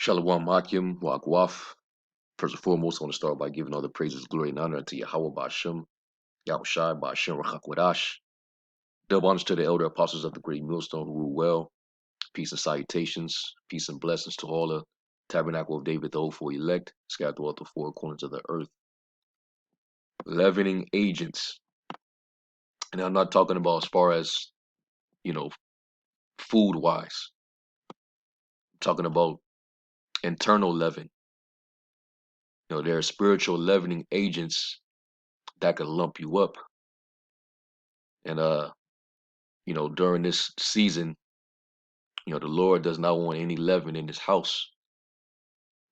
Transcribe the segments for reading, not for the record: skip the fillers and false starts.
Shalom Akim, Wagwaf. First and foremost, I want to start by giving all the praises, glory, and honor unto Yahweh Ba'ashem, Yahushai Ba'ashem, Rachakwadash. Double honors to the elder apostles of the great millstone who rule well. Peace and salutations, peace and blessings to all the tabernacle of David, the hopeful elect, scattered throughout the four corners of the earth. Leavening agents. And I'm not talking about as far as, food-wise. I'm talking about internal leaven. There are spiritual leavening agents that can lump you up. And during this season, the Lord does not want any leaven in his house.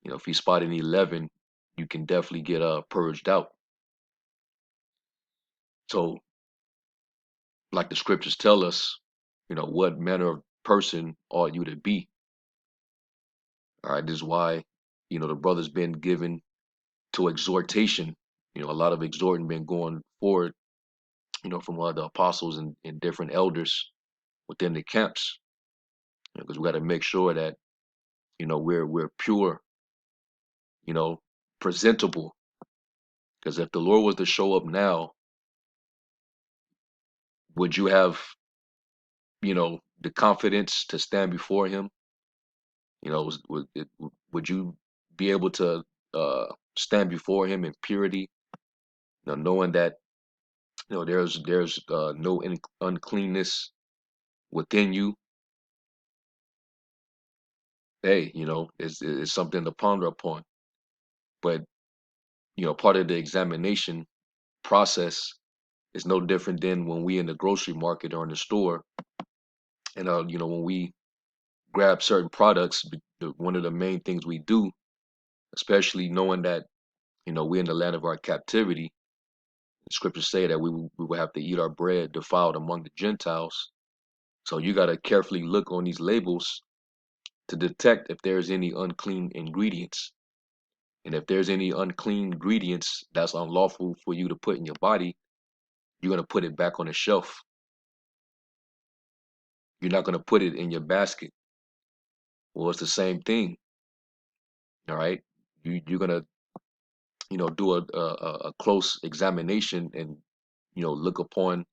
If he spot any leaven, you can definitely get purged out. So, like the scriptures tell us, what manner of person ought you to be. All right, this is why, the brother's been given to exhortation. A lot of exhorting been going forward, from the apostles and different elders within the camps. Because we got to make sure that, we're pure, presentable. Because if the Lord was to show up now, would you have, the confidence to stand before him? Would you be able to stand before him in purity, knowing that, there's no uncleanness within you? Hey, it's something to ponder upon. But, part of the examination process is no different than when we in the grocery market or in the store. And, when we grab certain products, one of the main things we do, especially knowing that, we're in the land of our captivity, the scriptures say that we will have to eat our bread defiled among the Gentiles. So you got to carefully look on these labels to detect if there's any unclean ingredients. And if there's any unclean ingredients that's unlawful for you to put in your body, you're going to put it back on the shelf. You're not going to put it in your basket. Well, it's the same thing. All right. You're going to, do a close examination and, look upon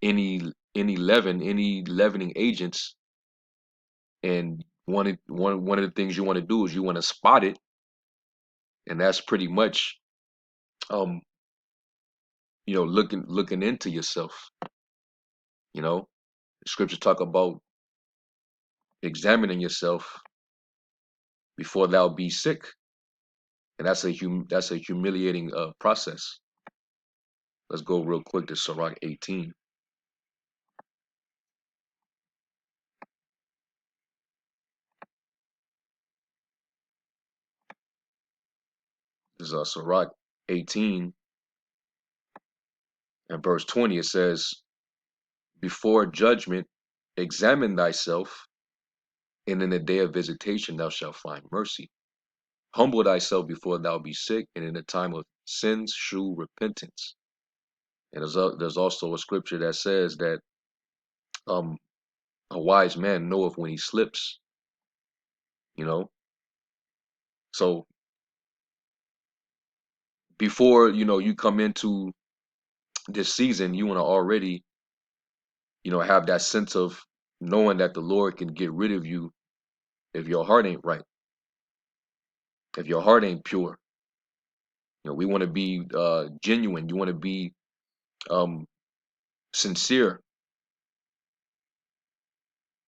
any leavening agents. And one of the things you want to do is you want to spot it. And that's pretty much, looking into yourself. The scriptures talk about examining yourself before thou be sick. And that's a humiliating process. Let's go real quick to Sirach 18. This is Sirach 18 and verse 20. It says, before judgment, examine thyself, and in the day of visitation thou shalt find mercy. Humble thyself before thou be sick, and in the time of sins shew repentance. And there's also a scripture that says that a wise man knoweth when he slips. So before you come into this season, you want to already have that sense of knowing that the Lord can get rid of you if your heart ain't right, if your heart ain't pure. We want to be genuine. You want to be sincere.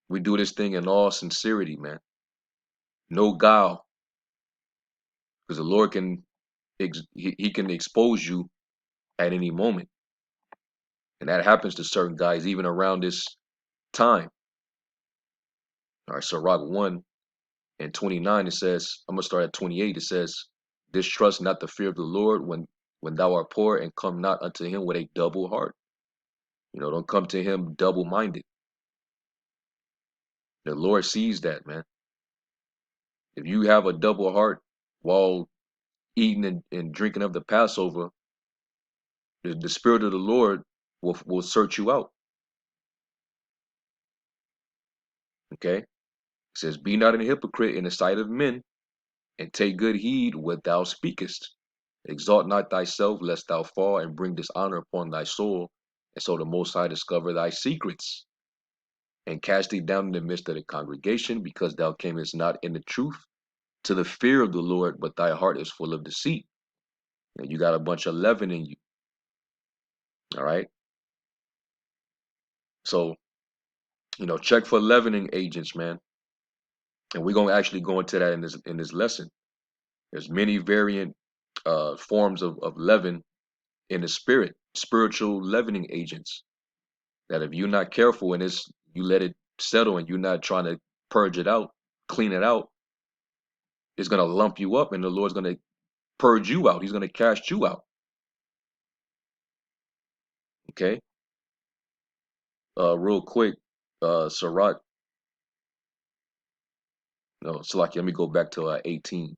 We do this thing in all sincerity, man. No guile, because the Lord can he can expose you at any moment, and that happens to certain guys even around this time. All right, Sirach 1 and 29, it says, I'm gonna start at 28. It says, distrust not the fear of the Lord when thou art poor, and come not unto him with a double heart. Don't come to him double-minded. The Lord sees that, man. If you have a double heart while eating and drinking of the Passover, the Spirit of the Lord will search you out. Okay? It says, be not a hypocrite in the sight of men, And take good heed what thou speakest. Exalt not thyself, lest thou fall and bring dishonor upon thy soul. And so the Most High discover thy secrets and cast thee down in the midst of the congregation, because thou camest not in the truth to the fear of the Lord, but thy heart is full of deceit. And you got a bunch of leaven in you. All right. So, check for leavening agents, man. And we're gonna actually go into that in this lesson. There's many variant forms of leaven in the spirit, spiritual leavening agents. That if you're not careful and you let it settle and you're not trying to purge it out, clean it out, it's gonna lump you up, and the Lord's gonna purge you out. He's gonna cast you out. Okay. Real quick, Sirach. No, Salaki. Let me go back to 18.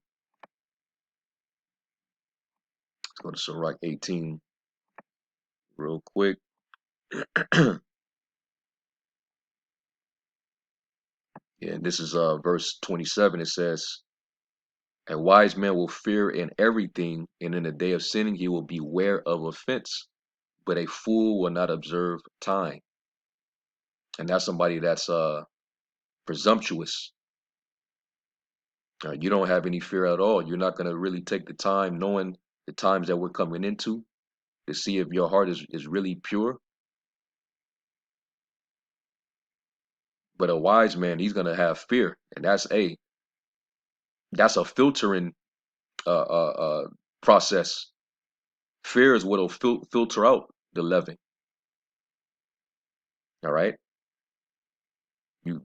Let's go to Sirach 18 real quick. Yeah, this is verse 27. It says, "A wise man will fear in everything, and in the day of sinning he will beware of offense. But a fool will not observe time." And that's somebody that's presumptuous. You don't have any fear at all. You're not going to really take the time, knowing the times that we're coming into, to see if your heart is really pure. But a wise man, he's going to have fear, and that's a filtering process. Fear is what'll filter out the leaven. All right, you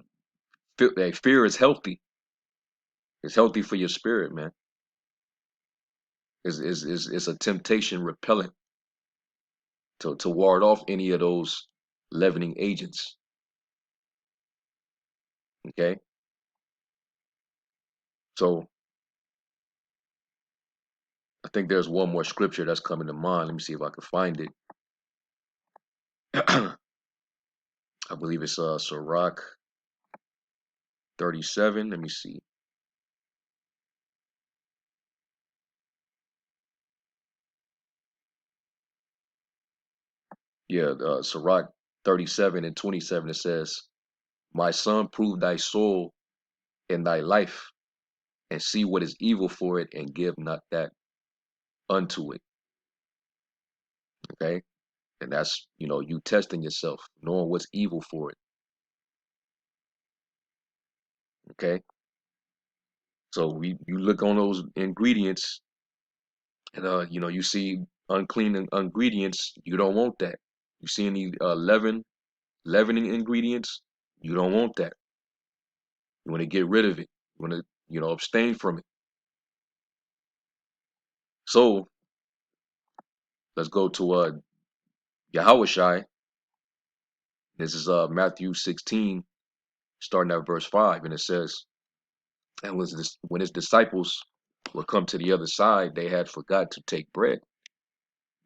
feel that fear is healthy. It's healthy for your spirit, man. It's a temptation repellent to ward off any of those leavening agents. Okay, so I think there's one more scripture that's coming to mind. Let me see if I can find it. I believe it's Sirach 37. Let me see. Yeah, Sirach 37 and 27. It says, "My son, prove thy soul in thy life, and see what is evil for it, and give not that unto it." Okay, and that's you testing yourself, knowing what's evil for it. Okay, so you look on those ingredients, and you see unclean ingredients. You don't want that. You see any leavening ingredients, you don't want that. You want to get rid of it. You want to abstain from it. So let's go to Yahushai. This is Matthew 16, starting at verse 5, and it says, "And when his disciples were come to the other side, they had forgot to take bread.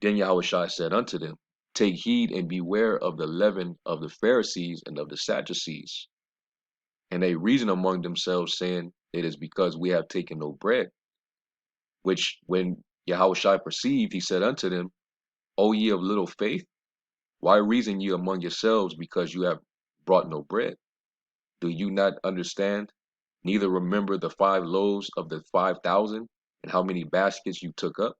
Then Yahushua said unto them, Take heed and beware of the leaven of the Pharisees and of the Sadducees. And they reasoned among themselves, saying, It is because we have taken no bread. Which when Yahushua perceived, he said unto them, O ye of little faith, why reason ye among yourselves, because you have brought no bread? Do you not understand? Neither remember the 5 loaves of the 5,000, and how many baskets you took up?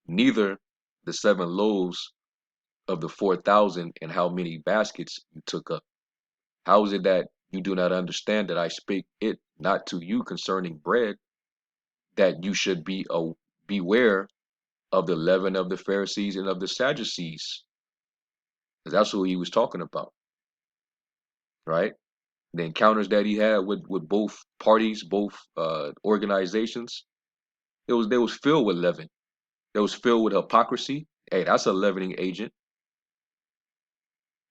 Neither the 7 loaves of the 4,000, and how many baskets you took up? How is it that you do not understand that I speak it not to you concerning bread, that you should beware of the leaven of the Pharisees and of the Sadducees?" Because that's who he was talking about, right? The encounters that he had with both parties, both organizations, they was filled with leaven. They was filled with hypocrisy. Hey, that's a leavening agent.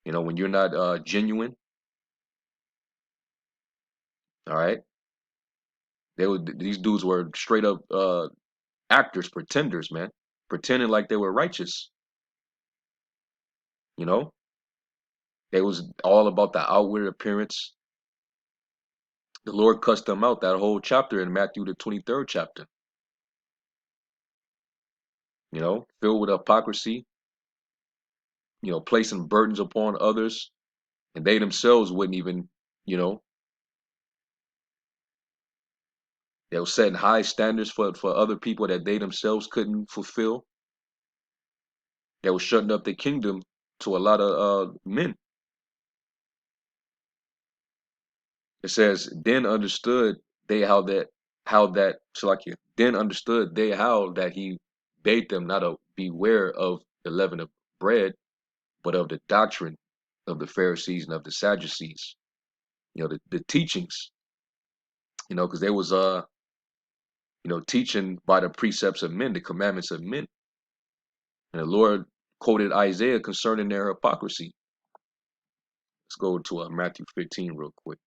When you're not genuine, all right. These dudes were straight up actors, pretenders, man, pretending like they were righteous. You know, they was all about the outward appearance. The Lord cussed them out that whole chapter in Matthew the 23rd chapter. Filled with hypocrisy, placing burdens upon others, and they themselves wouldn't even, you know, they were setting high standards for other people that they themselves couldn't fulfill. They were shutting up the kingdom to a lot of men. It says, then understood they how that Salakia, then understood they how that he bade them not to beware of the leaven of bread, but of the doctrine of the Pharisees and of the Sadducees. The teachings, because they was teaching by the precepts of men, the commandments of men. And the Lord quoted Isaiah concerning their hypocrisy. Let's go to Matthew 15 real quick.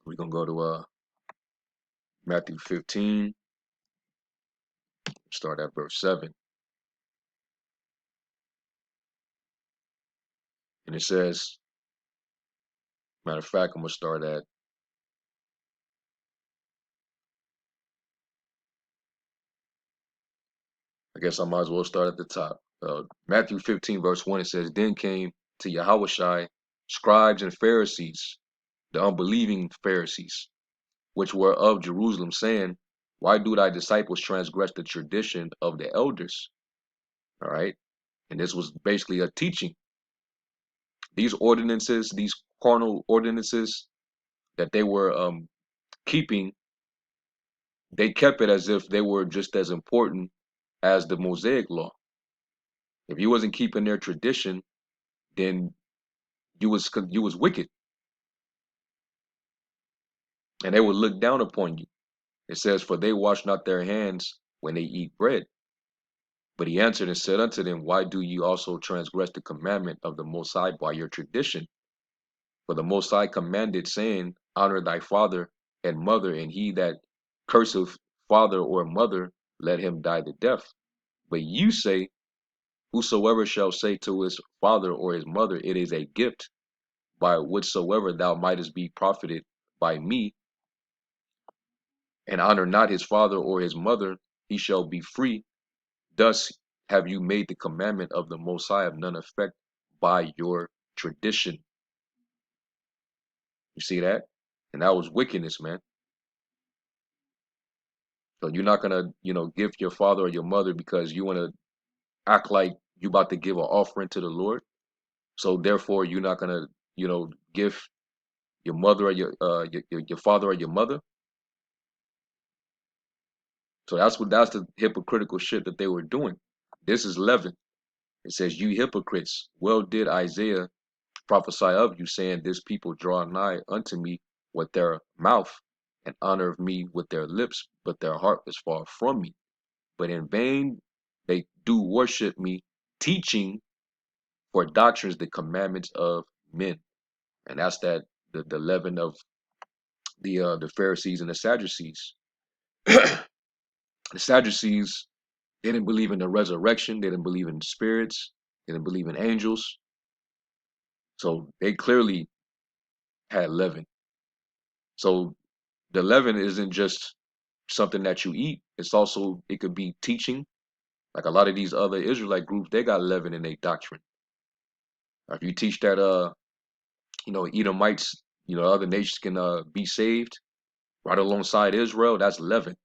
We're gonna go to Matthew 15, start at verse 7. And it says, matter of fact, I'm gonna start at, I guess I might as well start at the top. Matthew 15, verse 1, it says, then came to Yahushai scribes and Pharisees, the unbelieving Pharisees, which were of Jerusalem, saying, why do thy disciples transgress the tradition of the elders? All right. And this was basically a teaching. These ordinances, these carnal ordinances that they were keeping, they kept it as if they were just as important as the Mosaic law. If you wasn't keeping their tradition, then you was wicked, and they would look down upon you. It says, for they wash not their hands when they eat bread. But he answered and said unto them, why do ye also transgress the commandment of the Most High by your tradition? For the Most High commanded, saying, honor thy father and mother, and he that curseth father or mother, let him die the death. But you say, whosoever shall say to his father or his mother, it is a gift, by whatsoever thou mightest be profited by me, and honor not his father or his mother, he shall be free. Thus have you made the commandment of the Most High of none effect by your tradition. You see that? And that was wickedness, man. So you're not gonna, give your father or your mother because you want to act like you about to give an offering to the Lord. So therefore, you're not gonna, give your mother or your father or your mother. So that's the hypocritical shit that they were doing. This is leaven. It says, you hypocrites, well did Isaiah prophesy of you, saying, this people draw nigh unto me with their mouth and honor me with their lips, but their heart is far from me. But in vain they do worship me, teaching for doctrines the commandments of men. And that's the leaven of the Pharisees and the Sadducees. The Sadducees, they didn't believe in the resurrection, they didn't believe in spirits, they didn't believe in angels. So they clearly had leaven. So the leaven isn't just something that you eat. It could be teaching. Like a lot of these other Israelite groups, they got leaven in their doctrine. If you teach that Edomites, other nations can be saved right alongside Israel, that's leaven.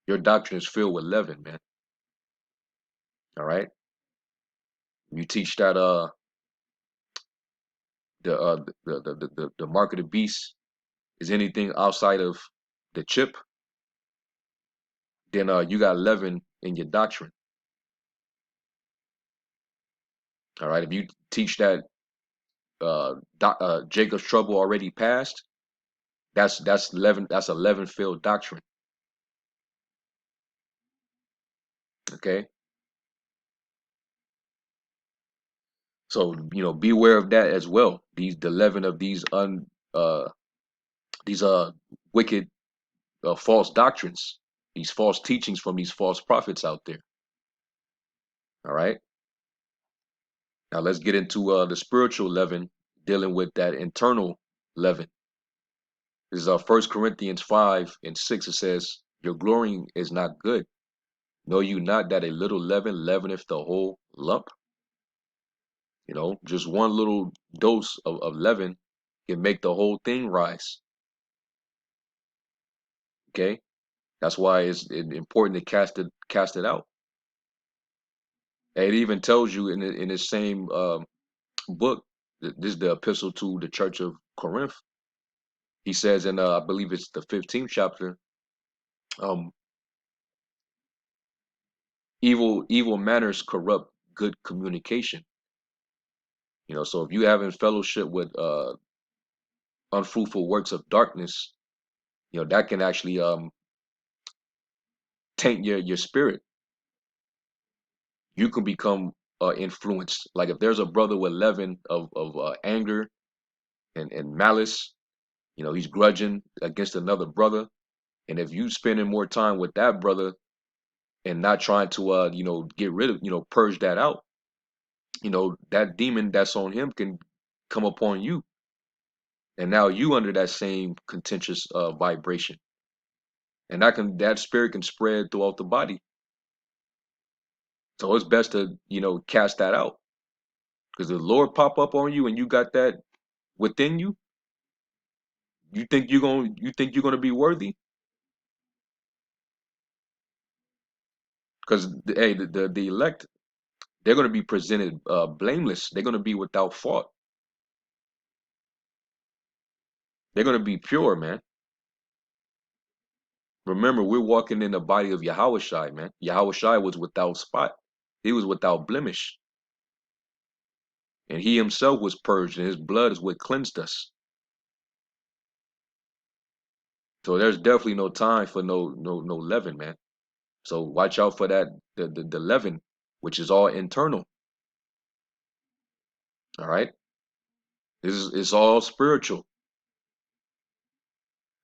Your doctrine is filled with leaven, man. All right. You teach that the mark of the beast is anything outside of the chip, then you got leaven in your doctrine. All right. If you teach that Jacob's trouble already passed, that's leaven. That's a leaven filled doctrine. Okay. So beware of that as well. The leaven of these wicked false doctrines. these false teachings from these false prophets out there. All right. Now let's get into the spiritual leaven, dealing with that internal leaven. This is 1 Corinthians 5:6. It says, "Your glorying is not good. Know you not that a little leaven leaveneth the whole lump?" Just one little dose of leaven can make the whole thing rise. Okay, that's why it's important to cast it out. And it even tells you in the same book, this is the epistle to the church of Corinth. He says in I believe it's the 15th chapter, um, evil manners corrupt good communication. So if you having fellowship with unfruitful works of darkness, that can actually taint your spirit. You can become influenced. Like if there's a brother with leaven of anger and malice, he's grudging against another brother. And if you spending more time with that brother and not trying to get rid of, purge that out, that demon that's on him can come upon you. And now you under that same contentious vibration. And that spirit can spread throughout the body. So it's best to, cast that out. Because the Lord pop up on you and you got that within you, you think you're gonna be worthy? Because hey, the elect, they're gonna be presented blameless. They're gonna be without fault. They're gonna be pure, man. Remember, we're walking in the body of Yahushai, man. Yahushai was without spot. He was without blemish. And he himself was purged, and his blood is what cleansed us. So there's definitely no time for no leaven, man. So watch out for that the leaven, which is all internal. All right. It's all spiritual.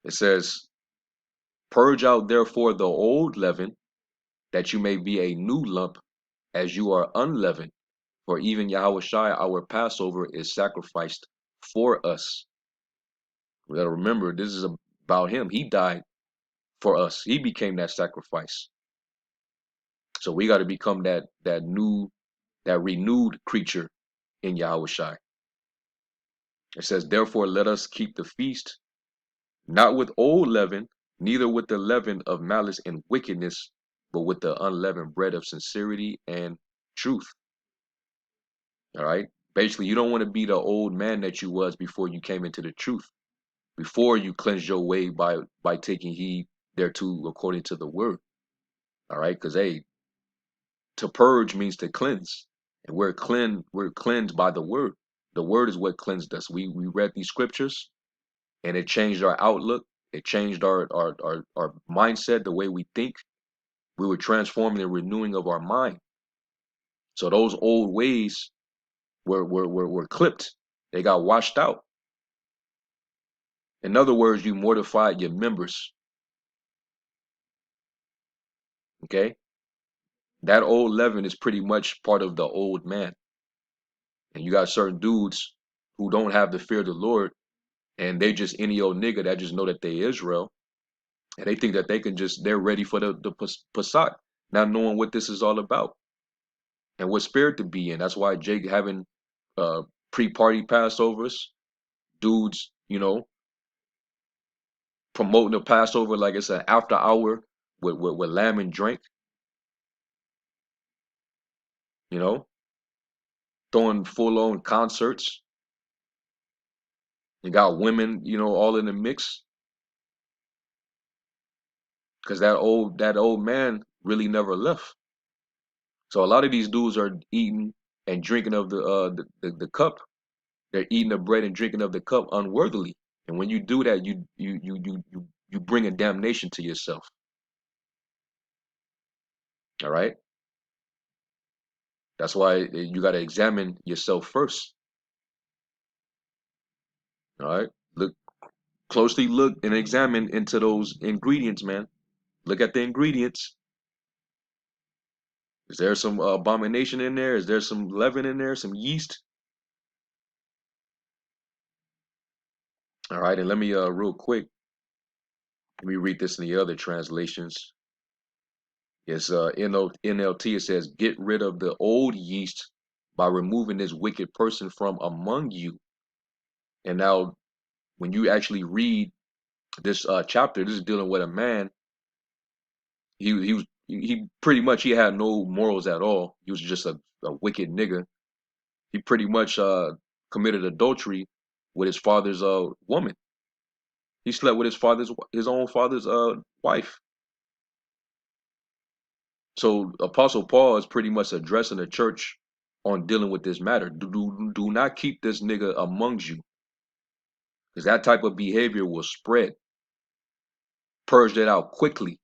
It says, "Purge out therefore the old leaven, that you may be a new lump, as you are unleavened. For even Yahushua, our Passover, is sacrificed for us." We gotta remember, this is about him. He died for us. He became that sacrifice. So we got to become that renewed creature in Yahushua. It says, "Therefore, let us keep the feast, not with old leaven, neither with the leaven of malice and wickedness, but with the unleavened bread of sincerity and truth." All right. Basically, you don't want to be the old man that you was before you came into the truth, before you cleansed your way by taking heed thereto according to the word. All right. Because hey, to purge means to cleanse. And we're cleansed by the word. The word is what cleansed us. We read these scriptures and it changed our outlook. It changed our mindset, the way we think. We were transforming the renewing of our mind. So those old ways were clipped. They got washed out. In other words, you mortified your members. Okay? That old leaven is pretty much part of the old man. And you got certain dudes who don't have the fear of the Lord, and they just any old nigga that just know that they Israel, and they think that they're ready for the Passat, not knowing what this is all about and what spirit to be in. That's why Jake having uh pre-party Passovers, dudes, promoting the Passover like it's an after hour with lamb and drink, you know, throwing full on concerts. You got women, all in the mix because that old man really never left. So a lot of these dudes are eating and drinking of the cup. They're eating the bread and drinking of the cup unworthily. And when you do that, you bring a damnation to yourself. All right. That's why you got to examine yourself first. All right. Look closely, look and examine into those ingredients, man. Look at the ingredients. Is there some abomination in there? Is there some leaven in there? Some yeast? All right, and let me real quick, let me read this in the other translations. It's NLT. It says, "Get rid of the old yeast by removing this wicked person from among you." And now, when you actually read this chapter, this is dealing with a man. He pretty much he had no morals at all. He was just a wicked nigga. He pretty much committed adultery with his father's woman. He slept with his own father's wife. So Apostle Paul is pretty much addressing the church on dealing with this matter. Do not keep this nigga amongst you, because that type of behavior will spread. Purge it out quickly.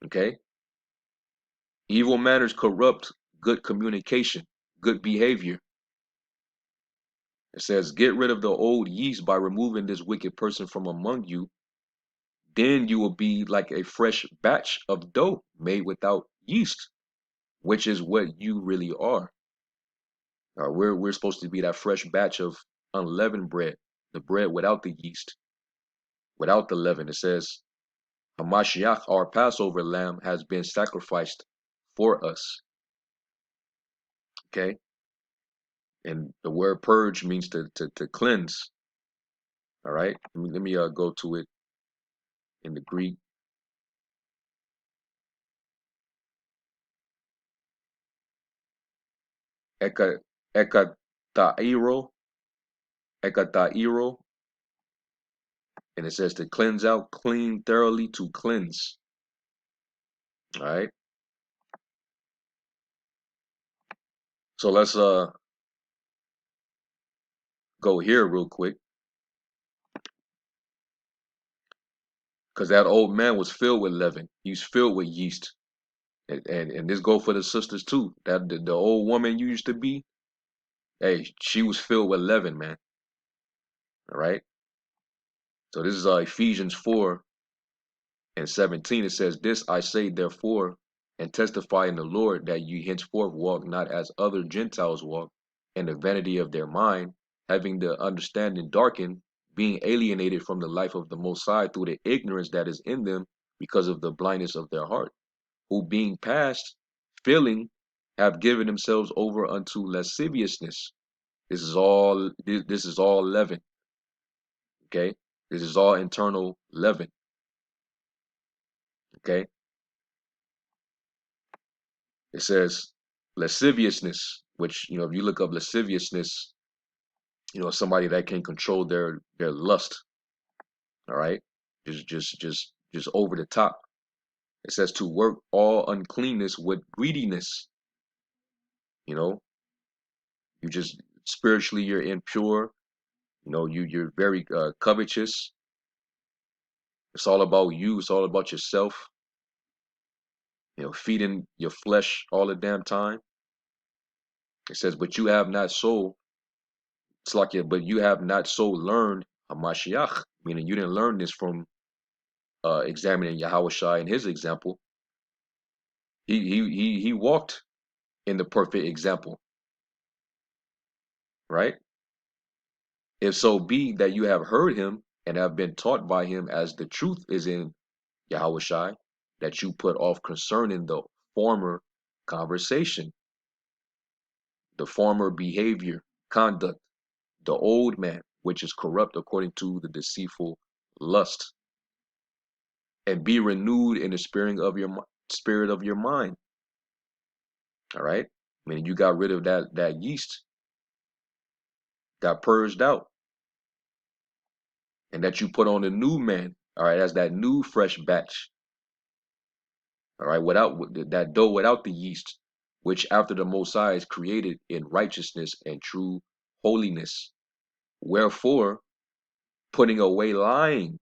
Okay? Evil manners corrupt good communication, good behavior. It says, "Get rid of the old yeast by removing this wicked person from among you. Then you will be like a fresh batch of dough made without yeast," which is what you really are. We're supposed to be that fresh batch of unleavened bread, the bread without the yeast, without the leaven. It says, "Hamashiach, our Passover lamb, has been sacrificed for us." Okay, and the word "purge" means to cleanse. All right, let me go to it in the Greek. Eka ekatairo, ekatairo, and it says to cleanse out, clean thoroughly, to cleanse. All right, so let's go here real quick, because that old man was filled with leaven. He's filled with yeast. And this go for the sisters too. That the old woman you used to be, hey, she was filled with leaven, man. All right. So this is Ephesians 4:17. It says, "This I say therefore, and testify in the Lord, that you henceforth walk not as other Gentiles walk, in the vanity of their mind, having the understanding darkened, being alienated from the life of the Most High through the ignorance that is in them, because of the blindness of their heart, who being past feeling have given themselves over unto lasciviousness." This is all leaven. Okay, this is all internal leaven. Okay, it says lasciviousness, which if you look up lasciviousness, somebody that can control their lust. All right, just over the top. It says to work all uncleanness with greediness. You know, you just spiritually you're impure. You're very covetous. It's all about you. It's all about yourself. Feeding your flesh all the damn time. It says, "But you have not so." It's like, but you have not so learned Hamashiach, meaning you didn't learn this from examining Yahushua and his example. He walked in the perfect example, right? If so be that you have heard him and have been taught by him, as the truth is in Yahushua, that you put off concerning the former conversation, the former behavior, conduct, the old man, which is corrupt according to the deceitful lust, and be renewed in the spirit of your mind. All right, meaning you got rid of that yeast, got purged out, and that you put on a new man. All right, as that new fresh batch. All right, without that dough, without the yeast, which after the Most High is created in righteousness and true holiness. Wherefore, putting away lying,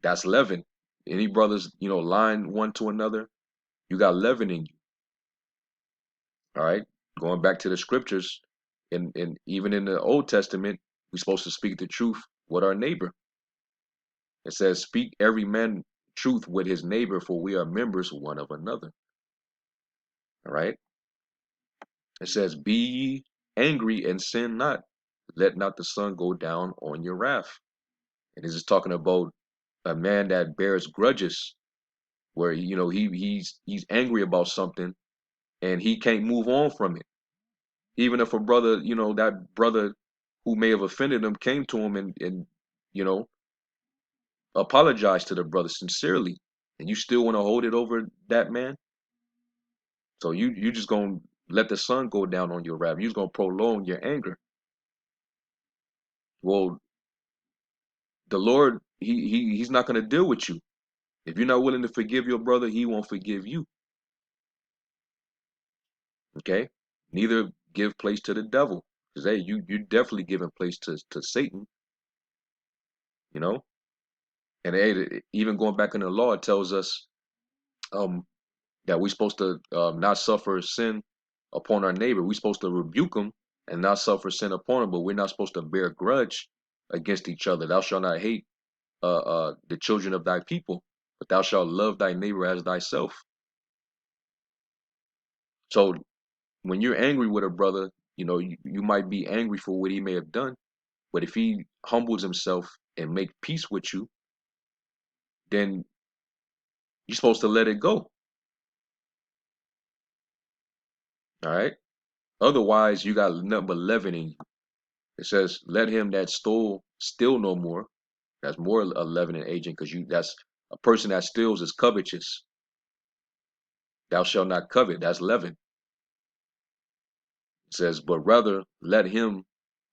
that's leaven. Any brothers, lying one to another, you got leaven in you. All right. Going back to the scriptures, and even in the Old Testament, we're supposed to speak the truth with our neighbor. It says, speak every man truth with his neighbor, for we are members one of another. All right. It says, be ye angry and sin not. Let not the sun go down on your wrath. And this is talking about a man that bears grudges, where he's angry about something and he can't move on from it. Even if a brother, that brother who may have offended him came to him and you know apologized to the brother sincerely, and you still want to hold it over that man. So you just gonna let the sun go down on your wrath. You're just gonna prolong your anger. Well, the Lord, he's not gonna deal with you. If you're not willing to forgive your brother, he won't forgive you. Okay? Neither give place to the devil. Because hey, you definitely giving place to Satan, you know? And hey, even going back in the law, it tells us um that we're supposed to not suffer sin upon our neighbor. We're supposed to rebuke them and not suffer sin upon them, but we're not supposed to bear grudge against each other. Thou shalt not hate the children of thy people, but thou shalt love thy neighbor as thyself. So when you're angry with a brother, you might be angry for what he may have done, but if he humbles himself and make peace with you, then you're supposed to let it go. All right. Otherwise, you got nothing but leavening. It says, "Let him that stole steal no more." That's more a leavening agent, because that's a person that steals is covetous. Thou shalt not covet. That's leaven. It says, "But rather let him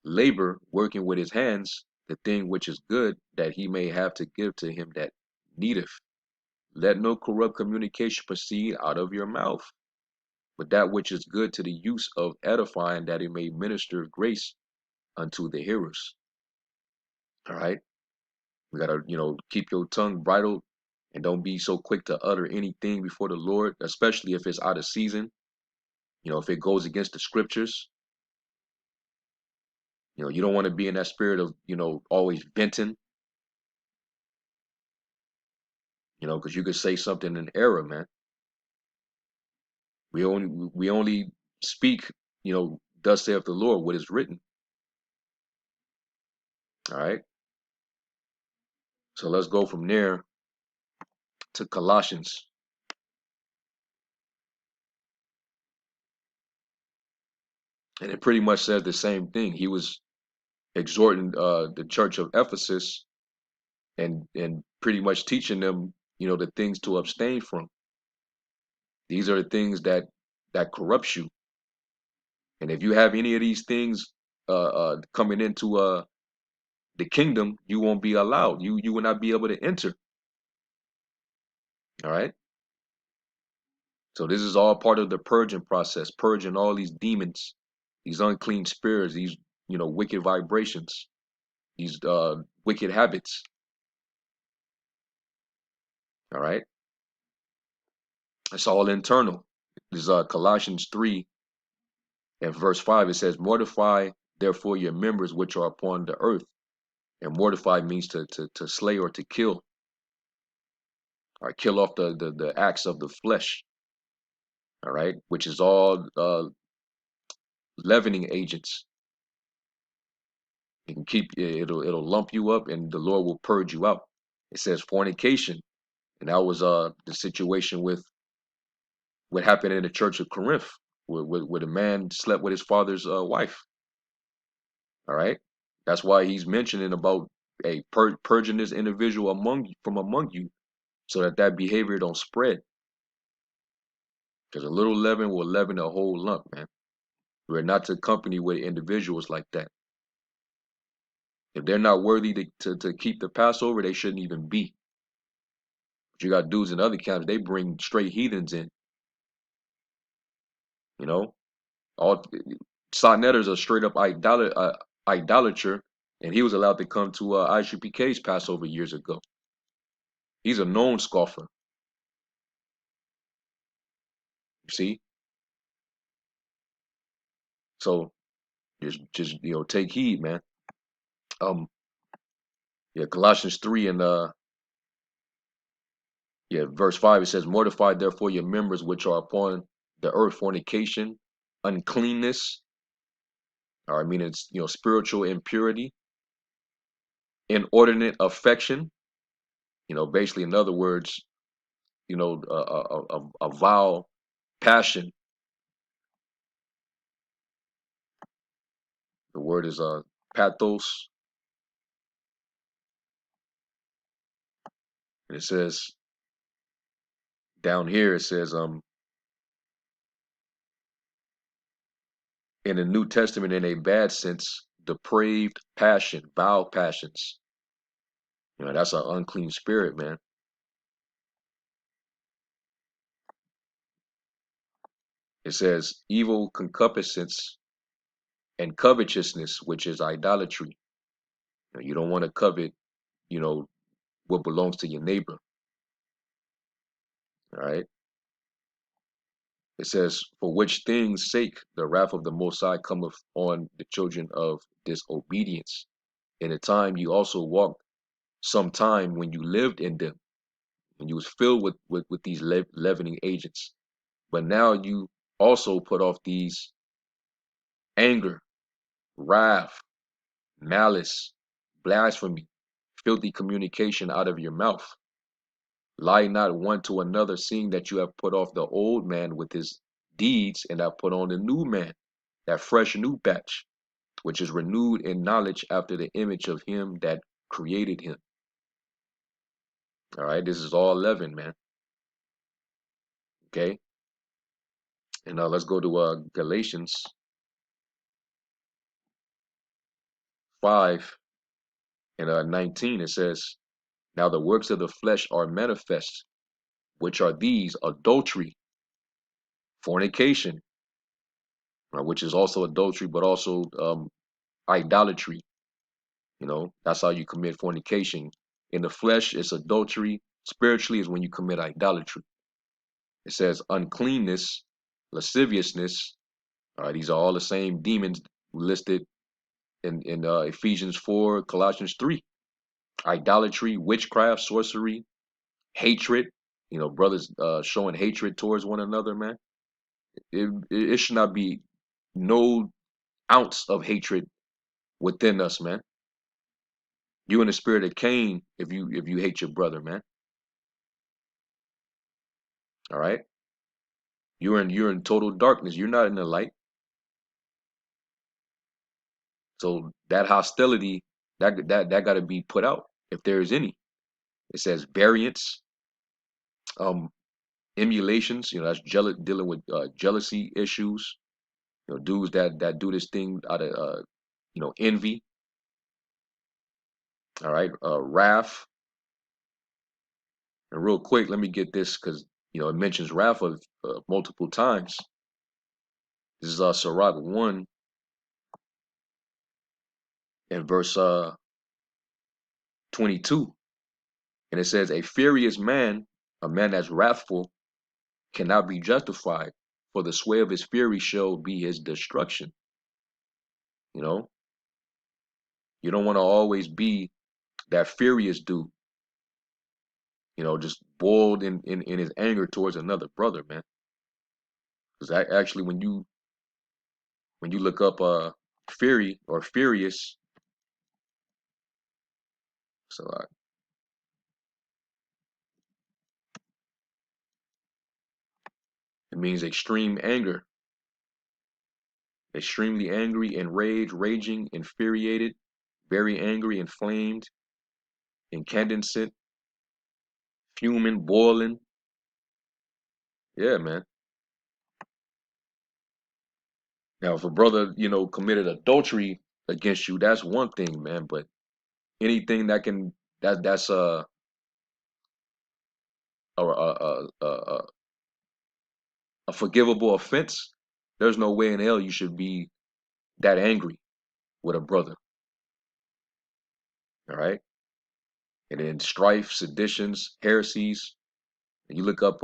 labor, working with his hands, the thing which is good, that he may have to give to him that needeth. Let no corrupt communication proceed out of your mouth, but that which is good to the use of edifying, that it may minister grace unto the hearers." All right. We gotta, keep your tongue bridled and don't be so quick to utter anything before the Lord, especially if it's out of season. If it goes against the scriptures, you don't want to be in that spirit of, always venting, because you could say something in error, man. We only speak, thus saith the Lord, what is written. All right. So let's go from there to Colossians. And it pretty much says the same thing. He was exhorting the church of Ephesus and pretty much teaching them, the things to abstain from. These are the things that corrupts you. And if you have any of these things coming into the kingdom, you won't be allowed. You will not be able to enter. All right. So this is all part of the purging process, purging all these demons, these unclean spirits, these wicked vibrations, these wicked habits. All right. It's all internal. This is Colossians 3 and verse 5. It says, "Mortify therefore your members which are upon the earth." And mortify means to slay or to kill, or kill off the acts of the flesh. All right, which is all leavening agents. It can it'll lump you up, and the Lord will purge you out. It says fornication, and that was the situation with what happened in the church of Corinth, where the man slept with his father's wife. All right, that's why he's mentioning about purging this individual from among you, so that behavior don't spread. Because a little leaven will leaven a whole lump, man. We're not to company with individuals like that. If they're not worthy to keep the Passover, they shouldn't even be. But you got dudes in other camps, they bring straight heathens in, you know? All Sonetter's a straight up idolater, and he was allowed to come to IGPK's Passover years ago. He's a known scoffer, you see? So just take heed, man. Um yeah, Colossians 3 and Yeah, verse 5, it says, mortify therefore your members which are upon the earth, fornication, uncleanness, all right, meaning it's, spiritual impurity, inordinate affection, basically, in other words, a vile passion. The word is pathos, and it says down here, it says in the New Testament, in a bad sense, depraved passion, vile passions. That's an unclean spirit, man. It says evil concupiscence and covetousness, which is idolatry. You don't want to covet, you know, what belongs to your neighbor. All right. It says, for which things sake the wrath of the Most High cometh on the children of disobedience. In a time you also walked some time when you lived in them, when you was filled with these leavening agents. But now you also put off these anger, wrath, malice, blasphemy, filthy communication out of your mouth. Lie not one to another, seeing that you have put off the old man with his deeds, and have put on the new man, that fresh new batch, which is renewed in knowledge after the image of him that created him. All right, this is all 11, man. Okay, and now let's go to Galatians 5 and 19. It says, now the works of the flesh are manifest, which are these: adultery, fornication, which is also adultery, but also idolatry. That's how you commit fornication. In the flesh, it's adultery. Spiritually is when you commit idolatry. It says uncleanness, lasciviousness. These are all the same demons listed in Ephesians 4, Colossians 3. Idolatry, witchcraft, sorcery, hatred. Brothers showing hatred towards one another, man. It should not be no ounce of hatred within us, man. You in the spirit of Cain if you hate your brother, man. All right. You're in total darkness. You're not in the light. So that hostility that got to be put out if there is any. It says variance, um, emulations. That's dealing with jealousy issues. Dudes that do this thing out of envy. All right, wrath. And real quick, let me get this because it mentions wrath of multiple times. This is Sirach 1 and verse 22. And it says, a furious man, a man that's wrathful, cannot be justified, for the sway of his fury shall be his destruction. You know, you don't want to always be that furious dude, just boiled in his anger towards another brother, man. Because actually, when you look up fury or furious, so it means extreme anger, extremely angry, enraged, raging, infuriated, very angry, inflamed, incandescent, fuming, boiling. Yeah, man. Now, if a brother, committed adultery against you, that's one thing, man. But anything that's a forgivable offense, there's no way in hell you should be that angry with a brother. All right. And then strife, seditions, heresies. And you look up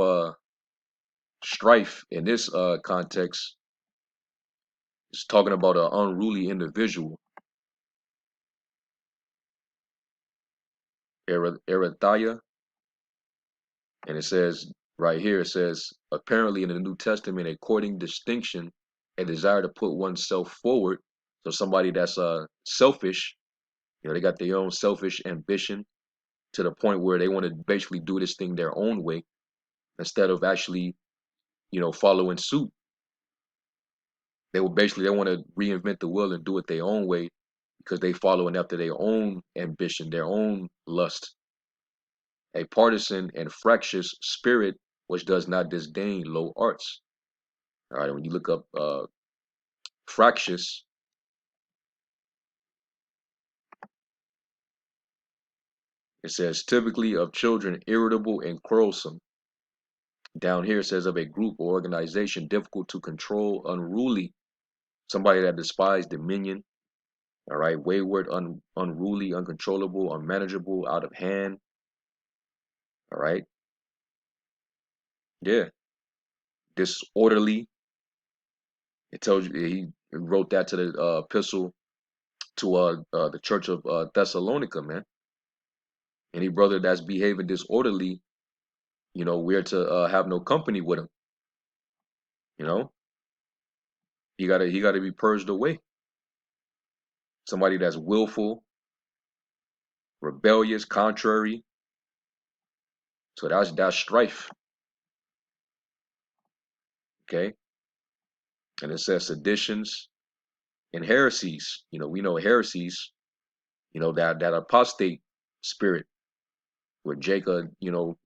strife in this context, it's talking about an unruly individual. Erethiah, And it says right here, it says, apparently in the New Testament, a courting distinction, a desire to put oneself forward. So somebody that's selfish, they got their own selfish ambition to the point where they want to basically do this thing their own way instead of actually, following suit. They want to reinvent the wheel and do it their own way because they following after their own ambition, their own lust. A partisan and fractious spirit which does not disdain low arts. All right, when you look up fractious, it says typically of children irritable and quarrelsome. Down here it says of a group or organization difficult to control, unruly, somebody that despises dominion. All right, wayward, unruly, uncontrollable, unmanageable, out of hand. All right, yeah, disorderly. It tells you he wrote that to the epistle to the church of Thessalonica, man. Any brother that's behaving disorderly, we're to have no company with him. You know, he gotta be purged away. Somebody that's willful, rebellious, contrary. So that's strife. Okay, and it says seditions and heresies. We know heresies. That apostate spirit where Jacob, they'll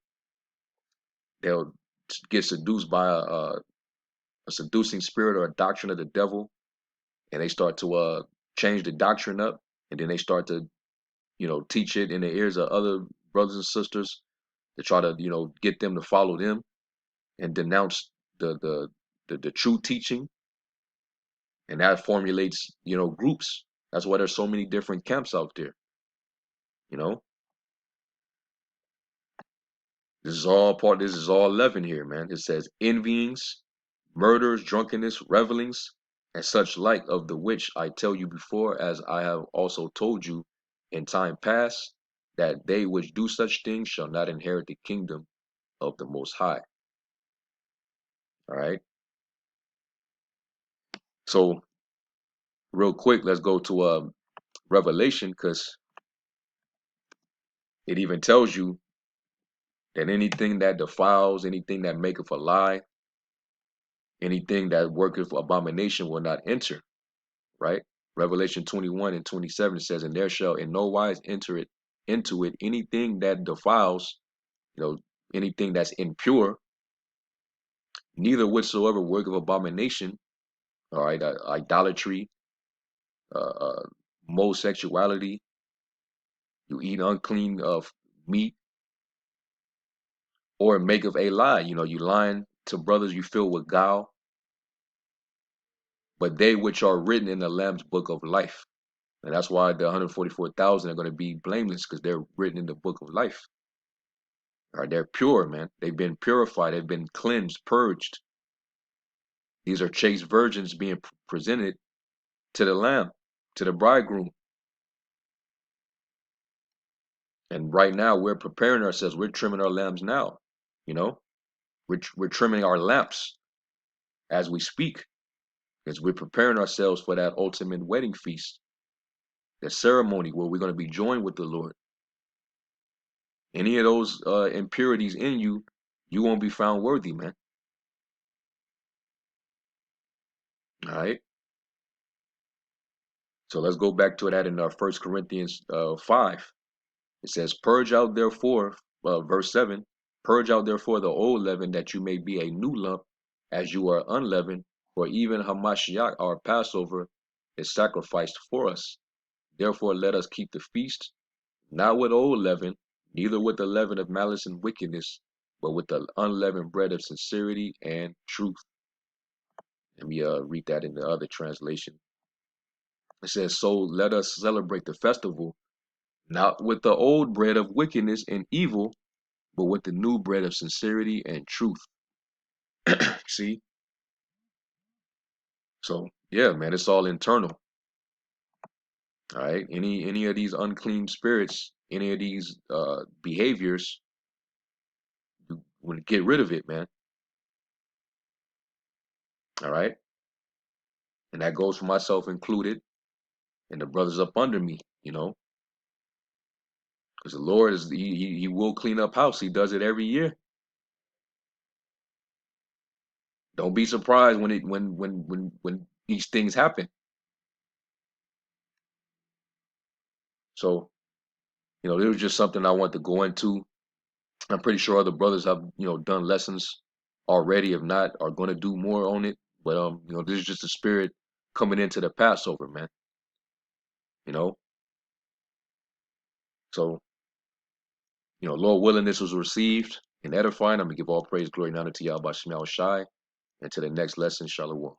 get seduced by a seducing spirit or a doctrine of the devil, and they start to change the doctrine up, and then they start to teach it in the ears of other brothers and sisters to try to get them to follow them and denounce the true teaching, and that formulates groups. That's why there's so many different camps out there. You know, this is all leaven here, man. It says envyings, murders, drunkenness, revelings, and such like, of the which I tell you before, as I have also told you in time past, that they which do such things shall not inherit the kingdom of the Most High. All right. So real quick, let's go to Revelation, because it even tells you that anything that defiles, anything that maketh a lie, anything that worketh abomination will not enter. Right. Revelation 21 and 27 says, and there shall in no wise enter it into it anything that defiles, you know, anything that's impure, neither whatsoever work of abomination, all right, idolatry, uh, homosexuality, you eat unclean of meat, or maketh a lie. You lying to brothers you fill with guile, but they which are written in the Lamb's book of life. And that's why the 144,000 are going to be blameless, because they're written in the book of life. All right, they're pure, man. They've been purified. They've been cleansed, purged. These are chaste virgins being presented to the Lamb, to the bridegroom. And right now, we're preparing ourselves. We're trimming our lambs now. You know, we're trimming our lamps as we speak, because we're preparing ourselves for that ultimate wedding feast, the ceremony where we're going to be joined with the Lord. Any of those impurities in you, you won't be found worthy, man. All right. So let's go back to that in our 1 Corinthians 5. It says, purge out therefore, verse 7, purge out therefore the old leaven, that you may be a new lump, as you are unleavened. For even Hamashiach, our Passover, is sacrificed for us. Therefore let us keep the feast, not with old leaven, neither with the leaven of malice and wickedness, but with the unleavened bread of sincerity and truth. Let me read that in the other translation. It says, so let us celebrate the festival, not with the old bread of wickedness and evil, but with the new bread of sincerity and truth. See? So yeah, man, it's all internal. All right. Any of these unclean spirits, any of these behaviors, want to get rid of it, man. All right, and that goes for myself included, and the brothers up under me. Because the Lord is he will clean up house. He does it every year. Don't be surprised when these things happen. So it was just something I want to go into. I'm pretty sure other brothers have done lessons already. If not, are going to do more on it. But this is just the spirit coming into the Passover, man. You know, so Lord willing, this was received and edifying. I'm gonna give all praise, glory, and honor to Yahweh Shai. And to the next lesson, Shalom.